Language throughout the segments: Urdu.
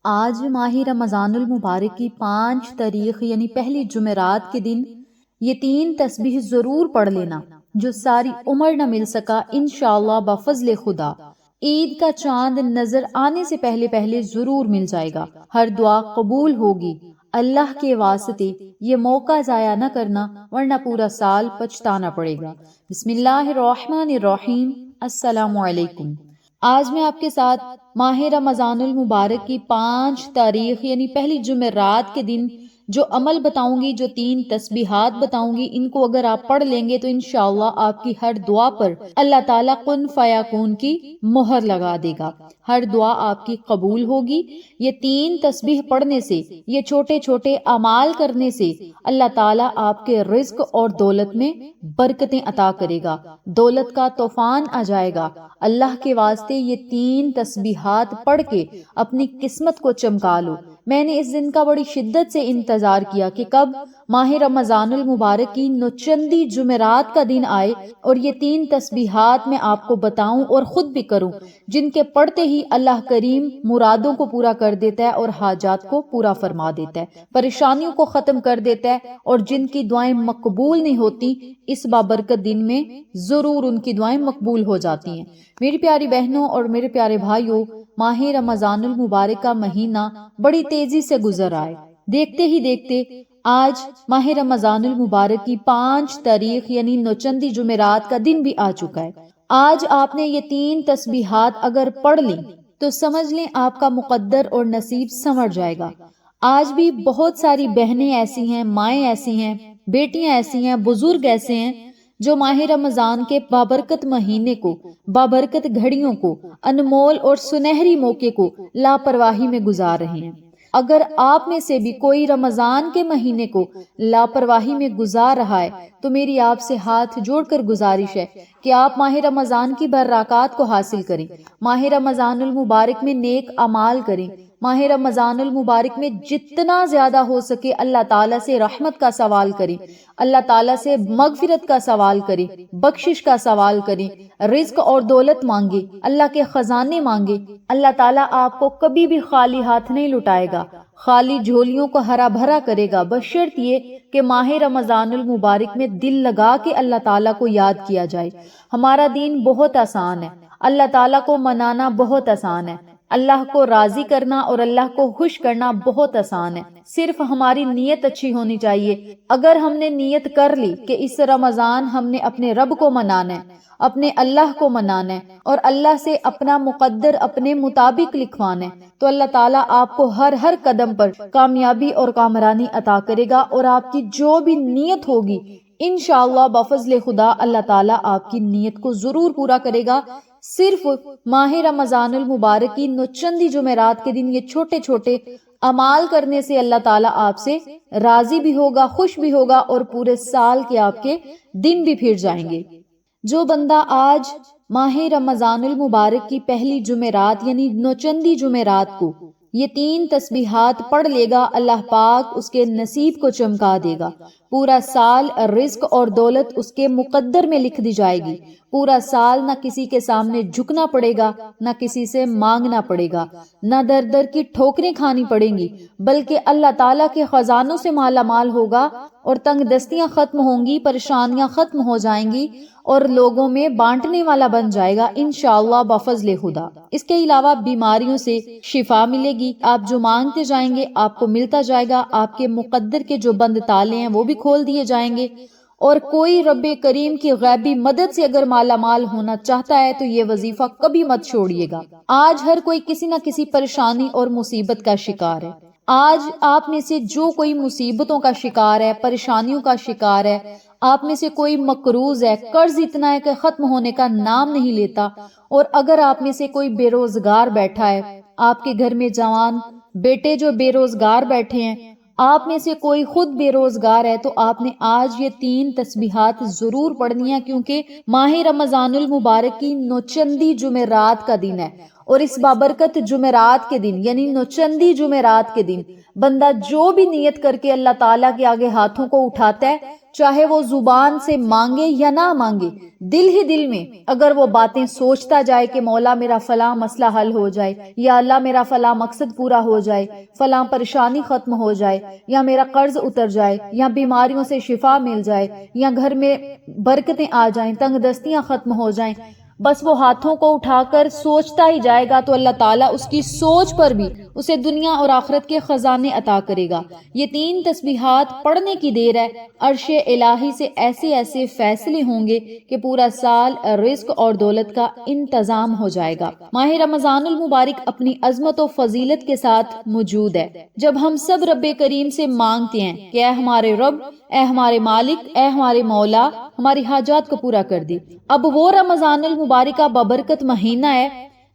آج ماہ رمضان المبارک کی 5 تاریخ یعنی پہلی جمعرات کے دن یہ 3 تسبیح ضرور پڑھ لینا جو ساری عمر نہ مل سکا انشاءاللہ بفضل خدا۔ عید کا چاند نظر آنے سے پہلے پہلے ضرور مل جائے گا، ہر دعا قبول ہوگی۔ اللہ کے واسطے یہ موقع ضائع نہ کرنا ورنہ پورا سال پچھتانا پڑے گا۔ بسم اللہ الرحمن الرحیم۔ السلام علیکم۔ آج میں آپ کے ساتھ ماہ رمضان المبارک کی 5 تاریخ یعنی پہلی جمعرات کے دن جو عمل بتاؤں گی، جو 3 تسبیحات بتاؤں گی، ان کو اگر آپ پڑھ لیں گے تو انشاءاللہ آپ کی ہر دعا پر اللہ تعالیٰ کن فیکون کی مہر لگا دے گا، ہر دعا آپ کی قبول ہوگی۔ یہ 3 تسبیح پڑھنے سے، یہ چھوٹے چھوٹے اعمال کرنے سے اللہ تعالیٰ آپ کے رزق اور دولت میں برکتیں عطا کرے گا، دولت کا طوفان آ جائے گا۔ اللہ کے واسطے یہ 3 تسبیحات پڑھ کے اپنی قسمت کو چمکا لو۔ میں نے اس دن کا بڑی شدت سے انتظار کیا کہ کب ماہ رمضان المبارک کی نوچندی جمعرات کا دن آئے اور یہ 3 تسبیحات میں آپ کو بتاؤں اور خود بھی کروں، جن کے پڑھتے ہی اللہ کریم مرادوں کو پورا کر دیتا ہے اور حاجات کو پورا فرما دیتا ہے، پریشانیوں کو ختم کر دیتا ہے، اور جن کی دعائیں مقبول نہیں ہوتی اس بابرکت دن میں ضرور ان کی دعائیں مقبول ہو جاتی ہیں۔ میری پیاری بہنوں اور میرے پیارے بھائیوں، ماہ رمضان المبارک کا مہینہ بڑی تیزی سے گزر آئے، دیکھتے ہی دیکھتے آج ماہ رمضان المبارک کی 5 تاریخ یعنی نوچندی جمعرات کا دن بھی آ چکا ہے۔ آج آپ نے یہ 3 تسبیحات اگر پڑھ لیں تو سمجھ لیں آپ کا مقدر اور نصیب سنور جائے گا۔ آج بھی بہت ساری بہنیں ایسی ہیں، مائیں ایسی ہیں، بیٹیاں ایسی ہیں، بزرگ ایسے ہیں جو ماہ رمضان کے بابرکت مہینے کو، بابرکت گھڑیوں کو، انمول اور سنہری موقع کو لاپرواہی میں گزار رہے ہیں۔ اگر آپ میں سے بھی کوئی رمضان کے مہینے کو لاپرواہی میں گزار رہا ہے تو میری آپ سے ہاتھ جوڑ کر گزارش ہے کہ آپ ماہ رمضان کی برکات کو حاصل کریں، ماہ رمضان المبارک میں نیک اعمال کریں، ماہ رمضان المبارک میں جتنا زیادہ ہو سکے اللہ تعالیٰ سے رحمت کا سوال کریں، اللہ تعالیٰ سے مغفرت کا سوال کریں، بخشش کا سوال کریں، رزق اور دولت مانگے، اللہ کے خزانے مانگے۔ اللہ تعالیٰ آپ کو کبھی بھی خالی ہاتھ نہیں لٹائے گا، خالی جھولیوں کو ہرا بھرا کرے گا، بشرط یہ کہ ماہ رمضان المبارک میں دل لگا کے اللہ تعالیٰ کو یاد کیا جائے۔ ہمارا دین بہت آسان ہے، اللہ تعالیٰ کو منانا بہت آسان ہے، اللہ کو راضی کرنا اور اللہ کو خوش کرنا بہت آسان ہے، صرف ہماری نیت اچھی ہونی چاہیے۔ اگر ہم نے نیت کر لی کہ اس رمضان ہم نے اپنے رب کو منانا ہے، اپنے اللہ کو منانا ہے اور اللہ سے اپنا مقدر اپنے مطابق لکھوانا ہے، تو اللہ تعالیٰ آپ کو ہر قدم پر کامیابی اور کامرانی عطا کرے گا، اور آپ کی جو بھی نیت ہوگی انشاءاللہ بفضل خدا اللہ تعالیٰ آپ کی نیت کو ضرور پورا کرے گا۔ صرف ماہ رمضان المبارک کی نوچندی جمعرات کے دن یہ چھوٹے چھوٹے اعمال کرنے سے اللہ تعالیٰ آپ سے راضی بھی ہوگا، خوش بھی ہوگا، اور پورے سال کے آپ کے دن بھی پھر جائیں گے۔ جو بندہ آج ماہ رمضان المبارک کی پہلی جمعرات یعنی نوچندی جمعرات کو یہ 3 تسبیحات پڑھ لے گا، اللہ پاک اس کے نصیب کو چمکا دے گا، پورا سال رزق اور دولت اس کے مقدر میں لکھ دی جائے گی، پورا سال نہ کسی کے سامنے جھکنا پڑے گا، نہ کسی سے مانگنا پڑے گا، نہ در در کی ٹھوکریں کھانی پڑیں گی، بلکہ اللہ تعالیٰ کے خزانوں سے مالا مال ہوگا، اور تنگ دستیاں ختم ہوں گی، پریشانیاں ختم ہو جائیں گی، اور لوگوں میں بانٹنے والا بن جائے گا انشاءاللہ بفضل خدا۔ اس کے علاوہ بیماریوں سے شفا ملے گی، آپ جو مانگتے جائیں گے آپ کو ملتا جائے گا، آپ کے مقدر کے جو بند تالے ہیں وہ بھی کھول دیے جائیں گے، اور کوئی رب کریم کی غیبی مدد سے اگر مالا مال ہونا چاہتا ہے تو یہ وظیفہ کبھی مت چھوڑیے گا۔ آج ہر کوئی کسی نہ کسی پریشانی اور مصیبت کا شکار ہے۔ آج آپ میں سے جو کوئی مصیبتوں کا شکار ہے، پریشانیوں کا شکار ہے، آپ میں سے کوئی مقروض ہے، قرض اتنا ہے کہ ختم ہونے کا نام نہیں لیتا، اور اگر آپ میں سے کوئی بے روزگار بیٹھا ہے، آپ کے گھر میں جوان بیٹے جو بے روزگار بیٹھے ہیں، آپ میں سے کوئی خود بے روزگار ہے، تو آپ نے آج یہ 3 تسبیحات ضرور پڑھنی ہے، کیونکہ ماہ رمضان المبارک کی نوچندی جمعرات کا دن ہے، اور اس بابرکت جمعرات کے دن یعنی نوچندی جمعرات کے دن بندہ جو بھی نیت کر کے اللہ تعالیٰ کے آگے ہاتھوں کو اٹھاتا ہے چاہے وہ زبان سے مانگے یا نہ مانگے، دل ہی دل میں اگر وہ باتیں سوچتا جائے کہ مولا میرا فلاں مسئلہ حل ہو جائے، یا اللہ میرا فلاں مقصد پورا ہو جائے، فلاں پریشانی ختم ہو جائے، یا میرا قرض اتر جائے، یا بیماریوں سے شفا مل جائے، یا گھر میں برکتیں آ جائیں، تنگ دستیاں ختم ہو جائیں، بس وہ ہاتھوں کو اٹھا کر سوچتا ہی جائے گا تو اللہ تعالیٰ اس کی سوچ پر بھی اسے دنیا اور آخرت کے خزانے عطا کرے گا۔ یہ 3 تسبیحات پڑھنے کی دیر ہے، عرش الہی سے ایسے ایسے فیصلے ہوں گے کہ پورا سال رزق اور دولت کا انتظام ہو جائے گا۔ ماہ رمضان المبارک اپنی عظمت و فضیلت کے ساتھ موجود ہے۔ جب ہم سب رب کریم سے مانگتے ہیں کہ اے ہمارے رب، اے ہمارے مالک، اے ہمارے مولا، ہماری حاجات کو پورا کر دی۔ اب وہ رمضان المبارک کا بابرکت مہینہ ہے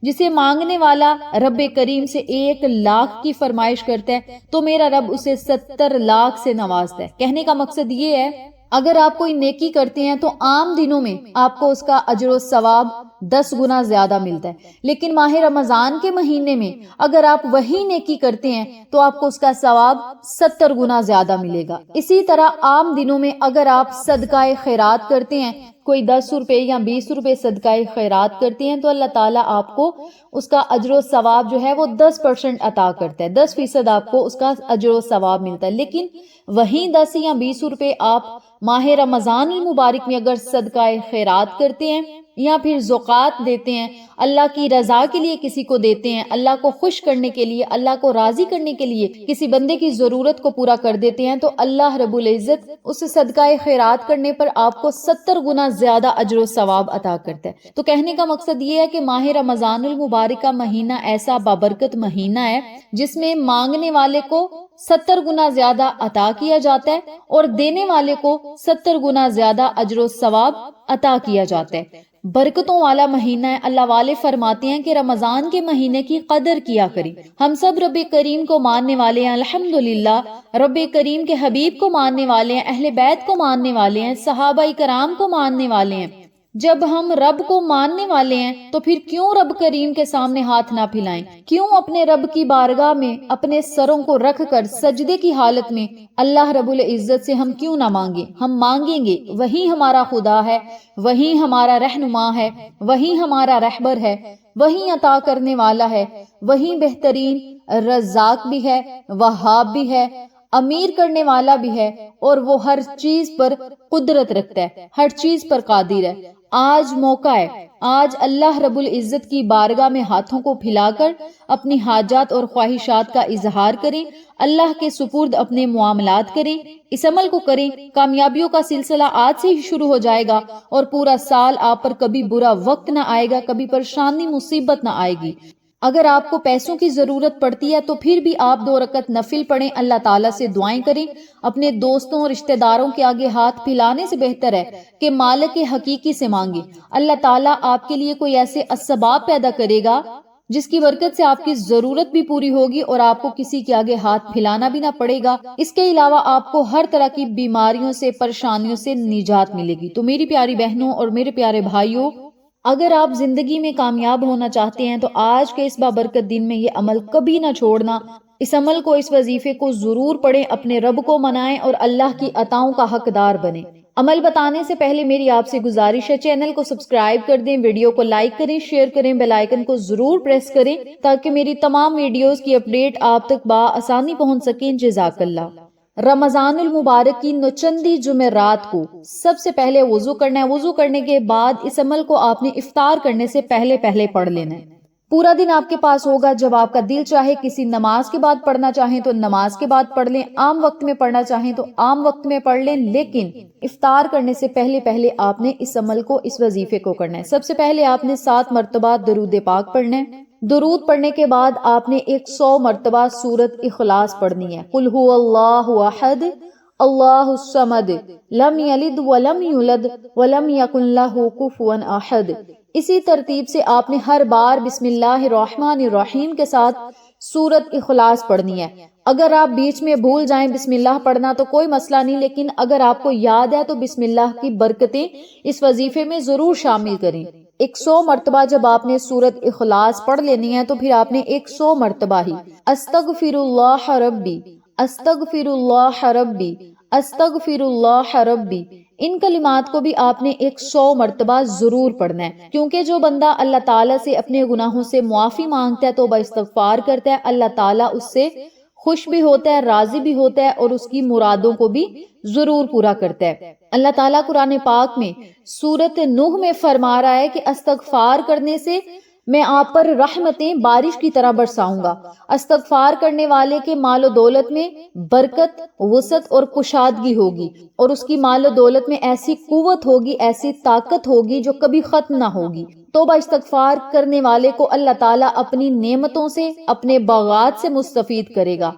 جسے مانگنے والا رب کریم سے 1 لاکھ کی فرمائش کرتا ہے تو میرا رب اسے 70 لاکھ سے نوازتا ہے۔ کہنے کا مقصد یہ ہے، اگر آپ کوئی نیکی کرتے ہیں تو عام دنوں میں آپ کو اس کا اجر و ثواب 10 گنا زیادہ ملتا ہے، لیکن ماہ رمضان کے مہینے میں اگر آپ وہی نیکی کرتے ہیں تو آپ کو اس کا ثواب 70 گنا زیادہ ملے گا۔ اسی طرح عام دنوں میں اگر آپ صدقہ خیرات کرتے ہیں، کوئی 10 روپے یا 20 روپے صدقہ خیرات کرتے ہیں تو اللہ تعالیٰ آپ کو اس کا اجر و ثواب جو ہے وہ 10% عطا کرتا ہے، 10% آپ کو اس کا اجر و ثواب ملتا ہے۔ لیکن وہیں 10 یا 20 روپے آپ ماہ رمضان المبارک میں اگر صدقہ خیرات کرتے ہیں یا پھر زکوٰۃ دیتے ہیں، اللہ کی رضا کے لیے کسی کو دیتے ہیں، اللہ کو خوش کرنے کے لیے، اللہ کو راضی کرنے کے لیے کسی بندے کی ضرورت کو پورا کر دیتے ہیں تو اللہ رب العزت اس صدقہ خیرات کرنے پر آپ کو 70 گنا زیادہ اجر و ثواب عطا کرتا ہے۔ تو کہنے کا مقصد یہ ہے کہ ماہ رمضان المبارک کا مہینہ ایسا بابرکت مہینہ ہے جس میں مانگنے والے کو 70 گنا زیادہ عطا کیا جاتا ہے اور دینے والے کو 70 گنا زیادہ اجر و ثواب عطا کیا جاتا ہے۔ برکتوں والا مہینہ ہے۔ اللہ والے فرماتے ہیں کہ رمضان کے مہینے کی قدر کیا کریں۔ ہم سب رب کریم کو ماننے والے ہیں، الحمدللہ رب کریم کے حبیب کو ماننے والے ہیں، اہل بیت کو ماننے والے ہیں، صحابہ کرام کو ماننے والے ہیں۔ جب ہم رب کو ماننے والے ہیں تو پھر کیوں رب کریم کے سامنے ہاتھ نہ پھیلائیں؟ کیوں اپنے رب کی بارگاہ میں اپنے سروں کو رکھ کر سجدے کی حالت میں اللہ رب العزت سے ہم کیوں نہ مانگیں؟ ہم مانگیں گے، وہی ہمارا خدا ہے، وہی ہمارا رہنما ہے، وہی ہمارا رہبر ہے، وہی عطا کرنے والا ہے، وہی بہترین رزاق بھی ہے، وہاب بھی ہے، امیر کرنے والا بھی ہے، اور وہ ہر چیز پر قدرت رکھتا ہے، ہر چیز پر قادر ہے۔ آج موقع ہے، آج اللہ رب العزت کی بارگاہ میں ہاتھوں کو پھیلا کر اپنی حاجات اور خواہشات کا اظہار کریں، اللہ کے سپرد اپنے معاملات کریں، اس عمل کو کریں۔ کامیابیوں کا سلسلہ آج سے ہی شروع ہو جائے گا اور پورا سال آپ پر کبھی برا وقت نہ آئے گا، کبھی پریشانی مصیبت نہ آئے گی۔ اگر آپ کو پیسوں کی ضرورت پڑتی ہے تو پھر بھی آپ 2 رکعت نفل پڑھیں، اللہ تعالیٰ سے دعائیں کریں۔ اپنے دوستوں اور رشتہ داروں کے آگے ہاتھ پھیلانے سے بہتر ہے کہ مالک حقیقی سے مانگیں۔ اللہ تعالیٰ آپ کے لیے کوئی ایسے اسباب پیدا کرے گا جس کی برکت سے آپ کی ضرورت بھی پوری ہوگی اور آپ کو کسی کے آگے ہاتھ پھیلانا بھی نہ پڑے گا۔ اس کے علاوہ آپ کو ہر طرح کی بیماریوں سے، پریشانیوں سے نجات ملے گی۔ تو میری پیاری بہنوں اور میرے پیارے بھائیوں، اگر آپ زندگی میں کامیاب ہونا چاہتے ہیں تو آج کے اس بابرکت دن میں یہ عمل کبھی نہ چھوڑنا۔ اس عمل کو، اس وظیفے کو ضرور پڑھیں، اپنے رب کو منائیں اور اللہ کی عطاؤں کا حقدار بنیں۔ عمل بتانے سے پہلے میری آپ سے گزارش ہے، چینل کو سبسکرائب کر دیں، ویڈیو کو لائک کریں، شیئر کریں، بیل آئیکن کو ضرور پریس کریں تاکہ میری تمام ویڈیوز کی اپڈیٹ آپ تک بآسانی پہنچ سکیں۔ جزاک اللہ۔ رمضان المبارک کی نوچندی جمعرات کو سب سے پہلے وضو کرنا ہے۔ وضو کرنے کے بعد اس عمل کو آپ نے افطار کرنے سے پہلے پڑھ لینا ہے۔ پورا دن آپ کے پاس ہوگا، جب آپ کا دل چاہے کسی نماز کے بعد پڑھنا چاہیں تو نماز کے بعد پڑھ لیں، عام وقت میں پڑھنا چاہیں تو عام وقت میں پڑھ لیں، لیکن افطار کرنے سے پہلے آپ نے اس عمل کو، اس وظیفے کو کرنا ہے۔ سب سے پہلے آپ نے 7 مرتبہ درود پاک پڑھنا ہے۔ درود پڑھنے کے بعد آپ نے 100 مرتبہ سورت اخلاص پڑھنی ہے۔ قل هو اللہ احد اللہ الصمد لم یلد ولم یولد ولم یکن لہ کفوا احد۔ اسی ترتیب سے آپ نے ہر بار بسم اللہ الرحمن الرحیم کے ساتھ سورت اخلاص پڑھنی ہے۔ اگر آپ بیچ میں بھول جائیں بسم اللہ پڑھنا تو کوئی مسئلہ نہیں، لیکن اگر آپ کو یاد ہے تو بسم اللہ کی برکتیں اس وظیفے میں ضرور شامل کریں۔ 100 مرتبہ جب آپ نے سورت اخلاص پڑھ لینی ہے تو پھر آپ نے 100 مرتبہ ہی استغفر اللہ ربی، استغفر اللہ ربی، استغفر اللہ ربی، ان کلمات کو بھی آپ نے 100 مرتبہ ضرور پڑھنا ہے، کیونکہ جو بندہ اللہ تعالیٰ سے اپنے گناہوں سے معافی مانگتا ہے، توبہ استغفار کرتا ہے، اللہ تعالیٰ اس سے خوش بھی ہوتا ہے، راضی بھی ہوتا ہے، اور اس کی مرادوں کو بھی ضرور پورا کرتا ہے۔ اللہ تعالیٰ قرآن پاک میں سورۃ نوح میں فرما رہا ہے کہ استغفار کرنے سے میں آپ پر رحمتیں بارش کی طرح برساؤں گا۔ استغفار کرنے والے کے مال و دولت میں برکت، وسعت اور کشادگی ہوگی، اور اس کی مال و دولت میں ایسی قوت ہوگی، ایسی طاقت ہوگی جو کبھی ختم نہ ہوگی۔ توبہ استغفار کرنے والے کو اللہ تعالیٰ اپنی نعمتوں سے، اپنے باغات سے مستفید کرے گا۔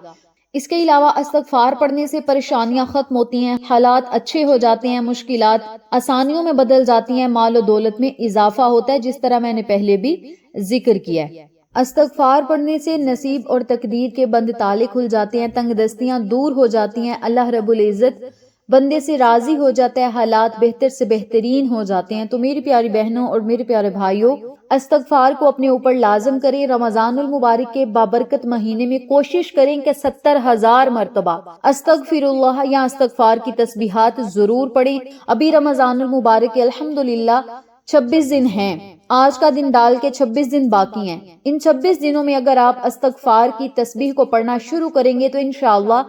اس کے علاوہ استغفار پڑھنے سے پریشانیاں ختم ہوتی ہیں، حالات اچھے ہو جاتے ہیں، مشکلات آسانیوں میں بدل جاتی ہیں، مال و دولت میں اضافہ ہوتا ہے، جس طرح میں نے پہلے بھی ذکر کیا ہے۔ استغفار پڑھنے سے نصیب اور تقدیر کے بند تالے کھل جاتے ہیں، تنگ دستیاں دور ہو جاتی ہیں، اللہ رب العزت بندے سے راضی ہو جاتا ہے، حالات بہتر سے بہترین ہو جاتے ہیں۔ تو میری پیاری بہنوں اور میرے پیارے بھائیوں، استغفار کو اپنے اوپر لازم کریں۔ رمضان المبارک کے بابرکت مہینے میں کوشش کریں کہ 70,000 مرتبہ استغفر اللہ یا استغفار کی تسبیحات ضرور پڑھیں۔ ابھی رمضان المبارک کے الحمدللہ 26 دن ہیں، آج کا دن ڈال کے 26 دن باقی ہیں۔ ان 26 دنوں میں اگر آپ استغفار کی تسبیح کو پڑھنا شروع کریں گے تو انشاءاللہ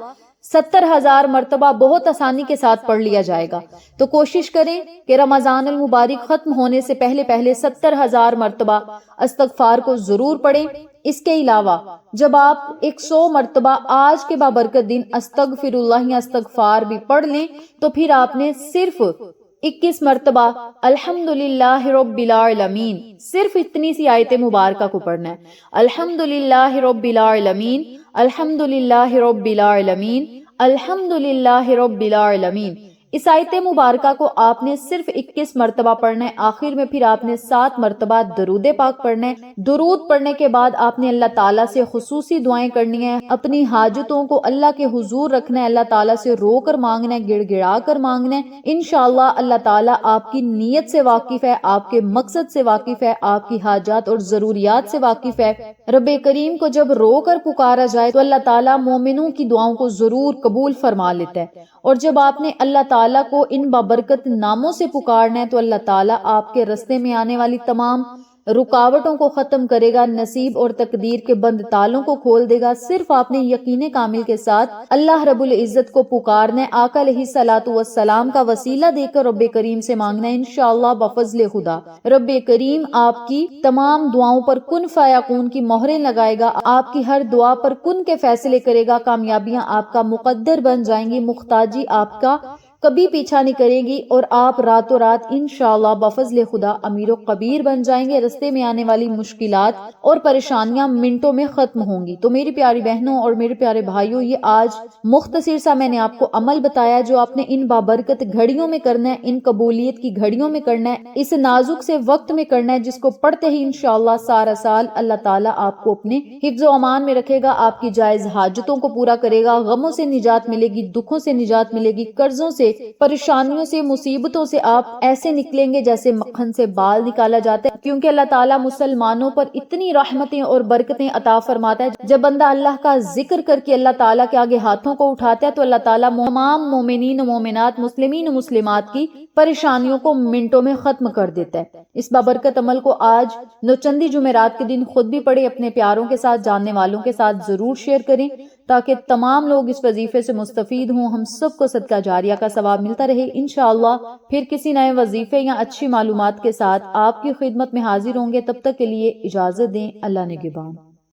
70,000 مرتبہ بہت آسانی کے ساتھ پڑھ لیا جائے گا۔ تو کوشش کریں کہ رمضان المبارک ختم ہونے سے پہلے 70,000 مرتبہ استغفار کو ضرور پڑھیں۔ اس کے علاوہ جب آپ 100 مرتبہ آج کے بابرکت دن استغفر اللہ یا استغفار بھی پڑھ لیں تو پھر آپ نے صرف 21 مرتبہ الحمدللہ رب العالمین، صرف اتنی سی آیت مبارکہ کو پڑھنا ہے۔ الحمدللہ رب العالمین، الحمدللہ رب العالمین، الحمدللہ رب العالمین۔ اس آیت مبارکہ کو آپ نے صرف 21 مرتبہ پڑھنا ہے۔ آخر میں پھر آپ نے 7 مرتبہ درود پاک پڑھنا ہے۔ درود پڑھنے کے بعد آپ نے اللہ تعالیٰ سے خصوصی دعائیں کرنی ہیں، اپنی حاجتوں کو اللہ کے حضور رکھنا ہے، اللہ تعالیٰ سے رو کر مانگنا ہے، گڑ گڑا کر مانگنا ہے۔ انشاءاللہ اللہ تعالیٰ آپ کی نیت سے واقف ہے، آپ کے مقصد سے واقف ہے، آپ کی حاجات اور ضروریات سے واقف ہے۔ رب کریم کو جب رو کر پکارا جائے تو اللہ تعالیٰ مومنوں کی دعاؤں کو ضرور قبول فرما لیتا ہے، اور جب آپ نے اللہ تعالیٰ کو ان بابرکت ناموں سے پکارنا ہے تو اللہ تعالیٰ آپ کے رستے میں آنے والی تمام رکاوٹوں کو ختم کرے گا، نصیب اور تقدیر کے بند تالوں کو کھول دے گا۔ صرف آپ نے یقین کامل کے ساتھ اللہ رب العزت کو پکارنا ہے، آقا علیہ الصلوۃ والسلام کا وسیلہ دے کر رب کریم سے مانگنا ہے۔ انشاءاللہ بفضل خدا رب کریم آپ کی تمام دعاؤں پر کن فیکون کی مہریں لگائے گا، آپ کی ہر دعا پر کن کے فیصلے کرے گا، کامیابیاں آپ کا مقدر بن جائیں گی، محتاجی آپ کا کبھی پیچھا نہیں کرے گی، اور آپ راتوں رات انشاءاللہ بفضل خدا امیر و کبیر بن جائیں گے۔ رستے میں آنے والی مشکلات اور پریشانیاں منٹوں میں ختم ہوں گی۔ تو میری پیاری بہنوں اور میرے پیارے بھائیوں، یہ آج مختصر سا میں نے آپ کو عمل بتایا جو آپ نے ان بابرکت گھڑیوں میں کرنا ہے، ان قبولیت کی گھڑیوں میں کرنا ہے، اس نازک سے وقت میں کرنا ہے، جس کو پڑھتے ہی انشاءاللہ سارا سال اللہ تعالیٰ آپ کو اپنے حفظ و امان میں رکھے گا، آپ کی جائز حاجتوں کو پورا کرے گا، غموں سے نجات ملے گی، دکھوں سے نجات ملے گی، قرضوں سے، پریشانیوں سے، مصیبتوں سے آپ ایسے نکلیں گے جیسے مکھن سے بال نکالا جاتا ہے، کیونکہ اللہ تعالیٰ مسلمانوں پر اتنی رحمتیں اور برکتیں عطا فرماتا ہے۔ جب بندہ اللہ کا ذکر کر کے اللہ تعالیٰ کے آگے ہاتھوں کو اٹھاتا ہے تو اللہ تعالیٰ تمام مومنین و مومنات، مسلمین و مسلمات کی پریشانیوں کو منٹوں میں ختم کر دیتا ہے۔ اس بابرکت عمل کو آج نوچندی جمعرات کے دن خود بھی پڑھے، اپنے پیاروں کے ساتھ، جاننے والوں کے ساتھ ضرور شیئر کریں تاکہ تمام لوگ اس وظیفے سے مستفید ہوں، ہم سب کو صدقہ جاریہ کا ثواب ملتا رہے۔ انشاءاللہ پھر کسی نئے وظیفے یا اچھی معلومات کے ساتھ آپ کی خدمت میں حاضر ہوں گے، تب تک کے لیے اجازت دیں، اللہ نگہبان۔